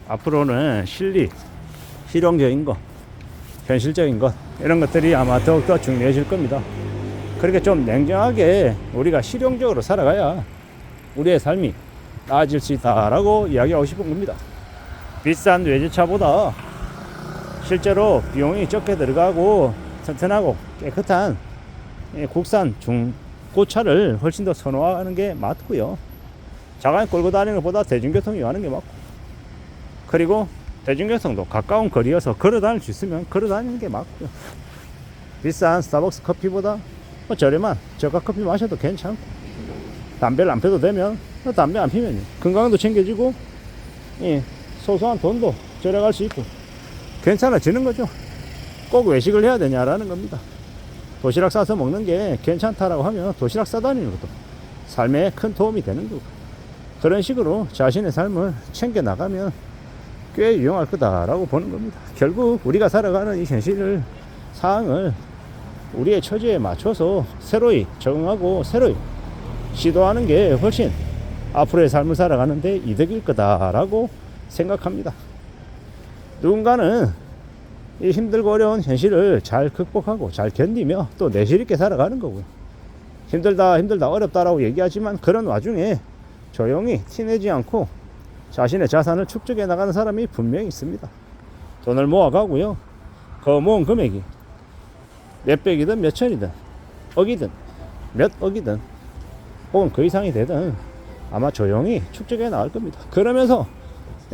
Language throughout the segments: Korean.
앞으로는 실용적인 것, 현실적인 것, 이런 것들이 아마 더욱더 중요해질 겁니다. 그렇게 좀 냉정하게 우리가 실용적으로 살아가야 우리의 삶이 나아질 수 있다라고 이야기하고 싶은 겁니다. 비싼 외제차보다 실제로 비용이 적게 들어가고 튼튼하고 깨끗한 국산 중고차를 훨씬 더 선호하는 게 맞고요. 자가용 끌고 다니는 것보다 대중교통 이용하는 게 맞고, 그리고 대중교통도 가까운 거리여서 걸어 다닐 수 있으면 걸어 다니는 게 맞고요. 비싼 스타벅스 커피보다 저렴한 저가 커피 마셔도 괜찮고, 담배를 안 펴도 되면 담배 안 피면 건강도 챙겨지고 소소한 돈도 절약할 수 있고 괜찮아지는 거죠. 꼭 외식을 해야 되냐라는 겁니다. 도시락 싸서 먹는 게 괜찮다라고 하면 도시락 싸다니는 것도 삶에 큰 도움이 되는 거고, 그런 식으로 자신의 삶을 챙겨 나가면 꽤 유용할 거다라고 보는 겁니다. 결국 우리가 살아가는 이 현실 상황을 우리의 처지에 맞춰서 새로이 적응하고 새로이 시도하는 게 훨씬 앞으로의 삶을 살아가는데 이득일 거다라고 생각합니다. 누군가는 이 힘들고 어려운 현실을 잘 극복하고 잘 견디며 또 내실 있게 살아가는 거고요. 힘들다 어렵다라고 얘기하지만 그런 와중에 조용히 티내지 않고 자신의 자산을 축적해 나가는 사람이 분명히 있습니다. 돈을 모아가고요. 그 모은 금액이 몇백이든 몇천이든 억이든 몇 억이든 혹은 그 이상이 되든 아마 조용히 축적해 나갈 겁니다. 그러면서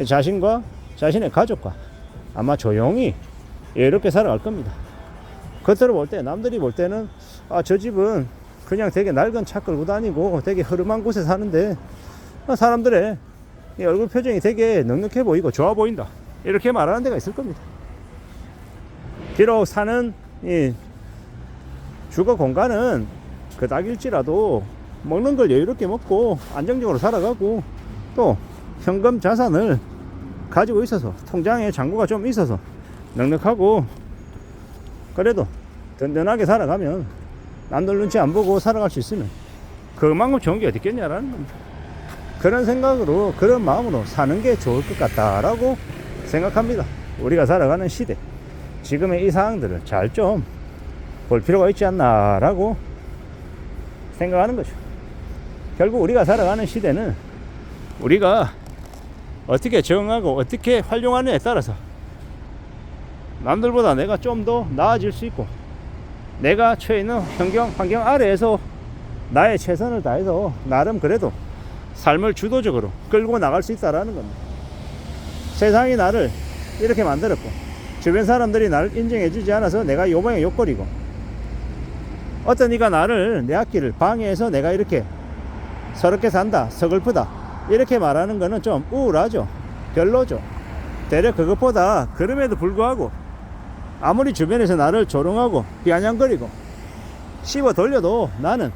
자신과 자신의 가족과 아마 조용히 이렇게 살아갈 겁니다. 겉으로 볼 때, 남들이 볼 때는 저 집은 그냥 되게 낡은 차 끌고 다니고 되게 흐름한 곳에 사는데 사람들의 얼굴 표정이 되게 넉넉해 보이고 좋아 보인다, 이렇게 말하는 데가 있을 겁니다. 비록 사는 이 주거 공간은 그닥일지라도 먹는 걸 여유롭게 먹고 안정적으로 살아가고 또 현금 자산을 가지고 있어서 통장에 잔고가 좀 있어서 넉넉하고 그래도 든든하게 살아가면 남들 눈치 안 보고 살아갈 수 있으면 그만큼 좋은 게 어디 있겠냐라는 겁니다. 그런 생각으로, 그런 마음으로 사는 게 좋을 것 같다라고 생각합니다. 우리가 살아가는 시대, 지금의 이 상황들을 잘 좀 볼 필요가 있지 않나라고 생각하는 거죠. 결국 우리가 살아가는 시대는 우리가 어떻게 적응하고 어떻게 활용하느냐에 따라서 남들보다 내가 좀 더 나아질 수 있고, 내가 처해 있는 환경 아래에서 나의 최선을 다해서 나름 그래도 삶을 주도적으로 끌고 나갈 수 있다라는 겁니다. 세상이 나를 이렇게 만들었고 주변 사람들이 나를 인정해주지 않아서 내가 요모양 요꼴이고, 어떤 이가 나를, 내 앞길을 방해해서 내가 이렇게 서럽게 산다, 서글프다, 이렇게 말하는 거는 좀 우울하죠. 별로죠. 대략 그것보다 그럼에도 불구하고 아무리 주변에서 나를 조롱하고 비아냥거리고 씹어 돌려도 나는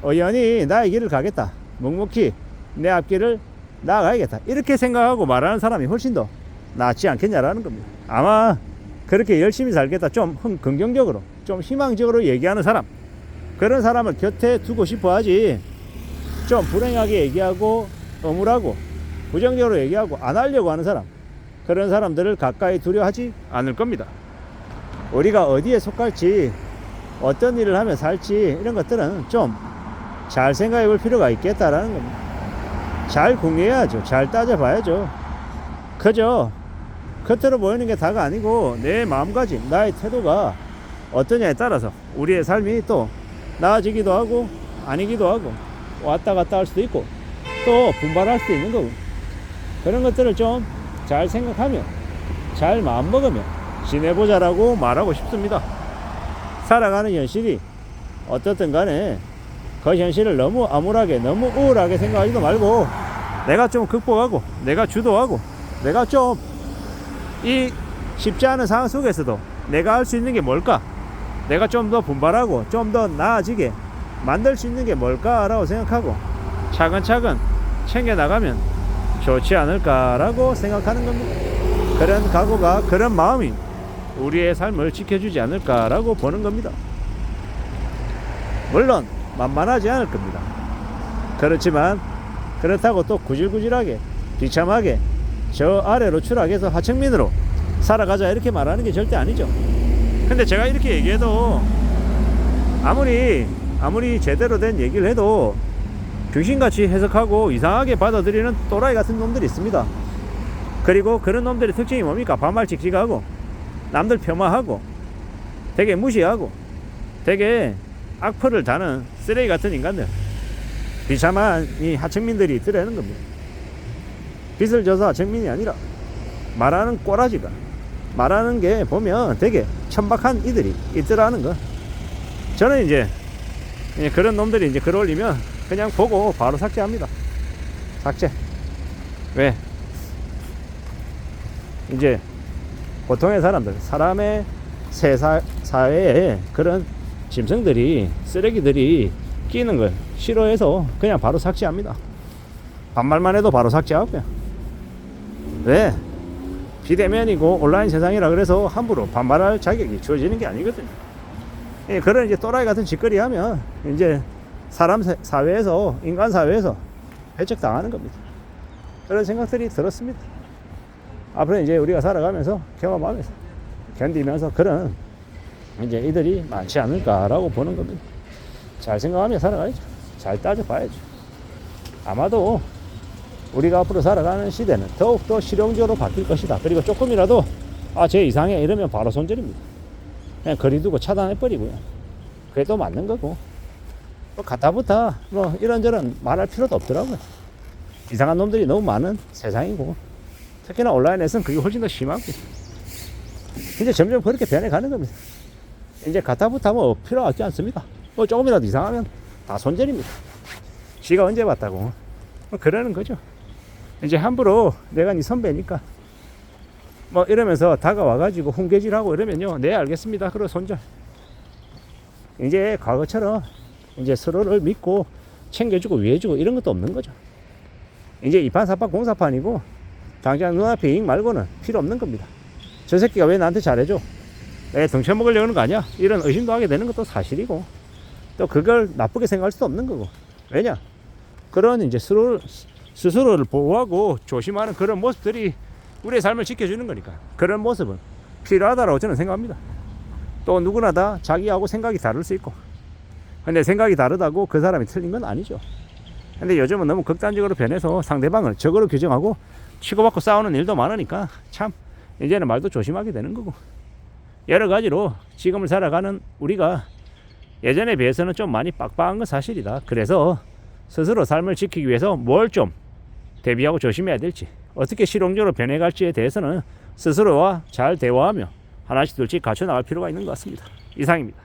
의연히 나의 길을 가겠다, 묵묵히 내 앞길을 나아가야겠다, 이렇게 생각하고 말하는 사람이 훨씬 더 낫지 않겠냐라는 겁니다. 아마 그렇게 열심히 살겠다, 좀 긍정적으로, 좀 희망적으로 얘기하는 사람, 그런 사람을 곁에 두고 싶어 하지, 좀 불행하게 얘기하고 억울하고 부정적으로 얘기하고 안 하려고 하는 사람, 그런 사람들을 가까이 두려워하지 않을 겁니다. 우리가 어디에 속할지, 어떤 일을 하며 살지, 이런 것들은 좀 잘 생각해 볼 필요가 있겠다라는 겁니다. 잘 궁리해야죠. 잘 따져봐야죠. 그저 겉으로 보이는 게 다가 아니고 내 마음가짐, 나의 태도가 어떠냐에 따라서 우리의 삶이 또 나아지기도 하고 아니기도 하고 왔다 갔다 할 수도 있고 또 분발할 수도 있는 거고, 그런 것들을 좀 잘 생각하며 잘 마음먹으며 지내보자라고 말하고 싶습니다. 살아가는 현실이 어떻든 간에 그 현실을 너무 암울하게, 너무 우울하게 생각하지도 말고 내가 좀 극복하고 내가 주도하고 내가 좀 이 쉽지 않은 상황 속에서도 내가 할 수 있는 게 뭘까, 내가 좀 더 분발하고 좀 더 나아지게 만들 수 있는 게 뭘까라고 생각하고 차근차근 챙겨나가면 좋지 않을까라고 생각하는 겁니다. 그런 각오가, 그런 마음이 우리의 삶을 지켜주지 않을까라고 보는 겁니다. 물론 만만하지 않을 겁니다. 그렇지만 그렇다고 또 구질구질하게 비참하게 저 아래로 추락해서 하층민으로 살아가자 이렇게 말하는 게 절대 아니죠. 근데 제가 이렇게 얘기해도 아무리 제대로 된 얘기를 해도 귀신같이 해석하고 이상하게 받아들이는 또라이 같은 놈들이 있습니다. 그리고 그런 놈들의 특징이 뭡니까? 반말 직직하고 남들 폄하하고 되게 무시하고 되게 악플을 다는 쓰레기 같은 인간들, 비참한 이 하층민들이 있더라는 겁니다. 빚을 져서 하층민이 아니라 말하는 꼬라지가, 말하는 게 보면 되게 천박한 이들이 있더라는 거. 저는 이제 그런 놈들이 이제 글 올리면 그냥 보고 바로 삭제합니다. 삭제. 왜? 이제 보통의 사람들, 사람의 사회에 그런 짐승들이, 쓰레기들이 끼는 걸 싫어해서 그냥 바로 삭제합니다. 반말만 해도 바로 삭제하고요. 왜? 비대면이고 온라인 세상이라 그래서 함부로 반말할 자격이 주어지는 게 아니거든요. 그런 이제 또라이 같은 짓거리 하면 이제 사람 사회에서, 인간 사회에서 배척당하는 겁니다. 그런 생각들이 들었습니다. 앞으로 이제 우리가 살아가면서 경험하면서 견디면서 그런 이제 이들이 많지 않을까라고 보는 겁니다. 잘 생각하며 살아가야죠. 잘 따져봐야죠. 아마도 우리가 앞으로 살아가는 시대는 더욱더 실용적으로 바뀔 것이다. 그리고 조금이라도 쟤 이상해 이러면 바로 손절입니다. 그냥 거리두고 차단해버리고요. 그게 또 맞는 거고, 뭐 가타부타 뭐 이런저런 말할 필요도 없더라고요. 이상한 놈들이 너무 많은 세상이고, 특히나 온라인에서는 그게 훨씬 더 심하고, 이제 점점 그렇게 변해가는 겁니다. 이제 가타부타 뭐 필요 없지 않습니다. 뭐 조금이라도 이상하면 다 손절입니다. 지가 언제 봤다고 뭐 그러는 거죠. 이제 함부로 내가 네 선배니까 뭐 이러면서 다가와가지고 훈계질하고 이러면요, 네 알겠습니다 그리고 손절. 이제 과거처럼 이제 서로를 믿고 챙겨주고 위해주고 이런 것도 없는 거죠. 이제 이판사판 공사판이고 당장 눈앞에 이익 말고는 필요 없는 겁니다. 저 새끼가 왜 나한테 잘해줘? 내 덩쳐먹으려는 거 아니야? 이런 의심도 하게 되는 것도 사실이고, 또 그걸 나쁘게 생각할 수도 없는 거고. 왜냐? 그런 이제 스스로를 보호하고 조심하는 그런 모습들이 우리의 삶을 지켜주는 거니까 그런 모습은 필요하다라고 저는 생각합니다. 또 누구나 다 자기하고 생각이 다를 수 있고, 근데 생각이 다르다고 그 사람이 틀린 건 아니죠. 근데 요즘은 너무 극단적으로 변해서 상대방을 적으로 규정하고 치고받고 싸우는 일도 많으니까 참 이제는 말도 조심하게 되는 거고, 여러 가지로 지금을 살아가는 우리가 예전에 비해서는 좀 많이 빡빡한 건 사실이다. 그래서 스스로 삶을 지키기 위해서 뭘 좀 대비하고 조심해야 될지, 어떻게 실용적으로 변해갈지에 대해서는 스스로와 잘 대화하며 하나씩 둘씩 갖춰 나갈 필요가 있는 것 같습니다. 이상입니다.